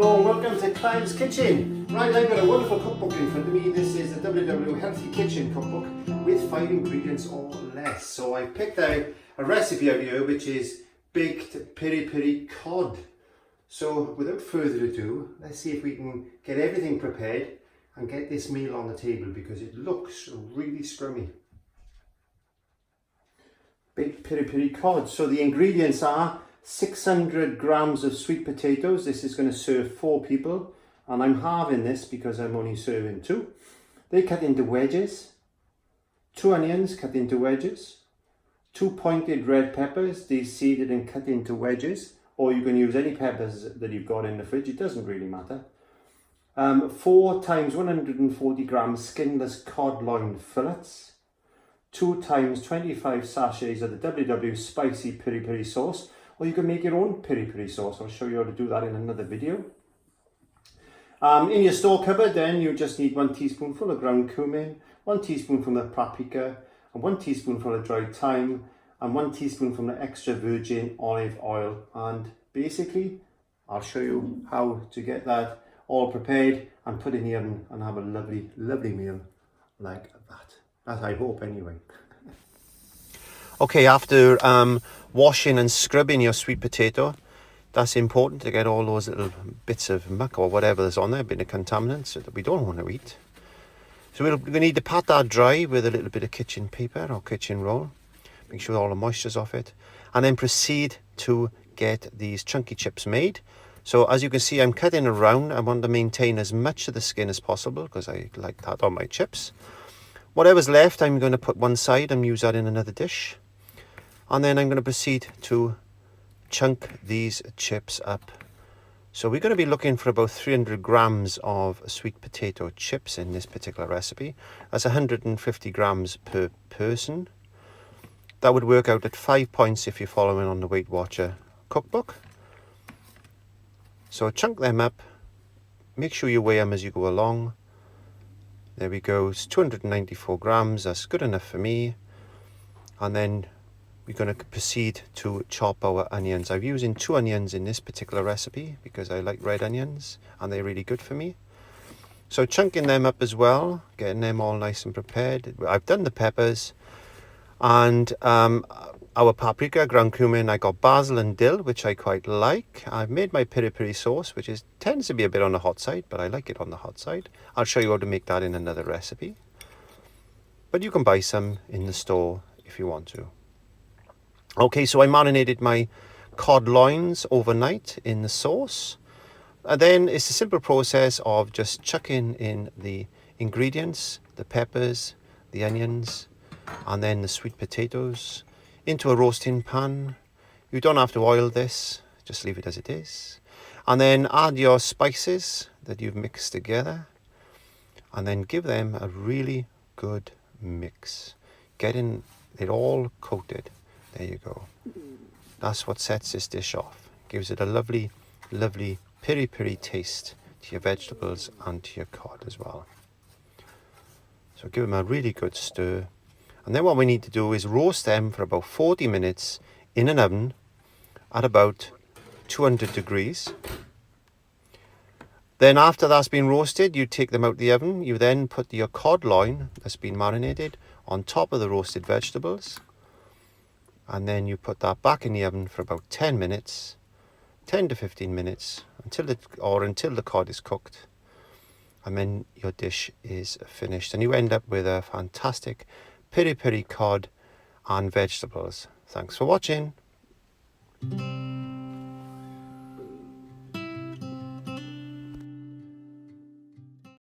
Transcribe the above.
Hello and welcome to Clive's Kitchen. Right, I've got a wonderful cookbook in front of me. This is a WW Healthy Kitchen cookbook with 5 ingredients or less. So I picked out a recipe out here which is baked peri-peri cod. So without further ado, let's see if we can get everything prepared and get this meal on the table because it looks really scrummy. Baked peri-peri cod. So the ingredients are 600 grams of sweet potatoes. This is going to serve 4 people and I'm halving this because I'm only serving 2. They cut into wedges. 2 onions cut into wedges. 2 pointed red peppers, these seeded and cut into wedges, or you can use any peppers that you've got in the fridge, it doesn't really matter. 4 times 140 grams skinless cod loin fillets. 2 times 25 sachets of the WW spicy peri-peri sauce, or you can make your own peri-peri sauce. I'll show you how to do that in another video. In your store cupboard then you just need 1 teaspoonful of ground cumin, 1 teaspoonful of paprika, and 1 teaspoonful of dried thyme, and 1 teaspoonful of extra virgin olive oil. And basically I'll show you how to get that all prepared and put in the oven and have a lovely, lovely meal like that. As I hope anyway. Okay, after washing and scrubbing your sweet potato, that's important to get all those little bits of muck or whatever is on there, a bit of contaminants that we don't want to eat. So we need to pat that dry with a little bit of kitchen paper or kitchen roll. Make sure all the moisture's off it. And then proceed to get these chunky chips made. So as you can see, I'm cutting around. I want to maintain as much of the skin as possible because I like that on my chips. Whatever's left, I'm going to put one side and use that in another dish. And then I'm going to proceed to chunk these chips up. So we're going to be looking for about 300 grams of sweet potato chips in this particular recipe. That's 150 grams per person. That would work out at 5 points if you're following on the Weight Watcher cookbook. So chunk them up. Make sure you weigh them as you go along. There we go, it's 294 grams, that's good enough for me. And then we're going to proceed to chop our onions. I'm using 2 onions in this particular recipe because I like red onions and they're really good for me. So chunking them up as well, getting them all nice and prepared. I've done the peppers and our paprika, ground cumin. I got basil and dill, which I quite like. I've made my peri-peri sauce, which tends to be a bit on the hot side, but I like it on the hot side. I'll show you how to make that in another recipe. But you can buy some in the store if you want to. Okay, so I marinated my cod loins overnight in the sauce. And then it's a simple process of just chucking in the ingredients, the peppers, the onions, and then the sweet potatoes into a roasting pan. You don't have to oil this, just leave it as it is. And then add your spices that you've mixed together and then give them a really good mix. Getting it all coated. There you go. That's what sets this dish off. Gives it a lovely, lovely peri-peri taste to your vegetables and to your cod as well. So give them a really good stir. And then what we need to do is roast them for about 40 minutes in an oven at about 200 degrees. Then after that's been roasted, you take them out the oven. You then put your cod loin that's been marinated on top of the roasted vegetables. And then you put that back in the oven for about 10 minutes, 10 to 15 minutes, until the cod is cooked. And then your dish is finished. And you end up with a fantastic peri-peri cod and vegetables. Thanks for watching.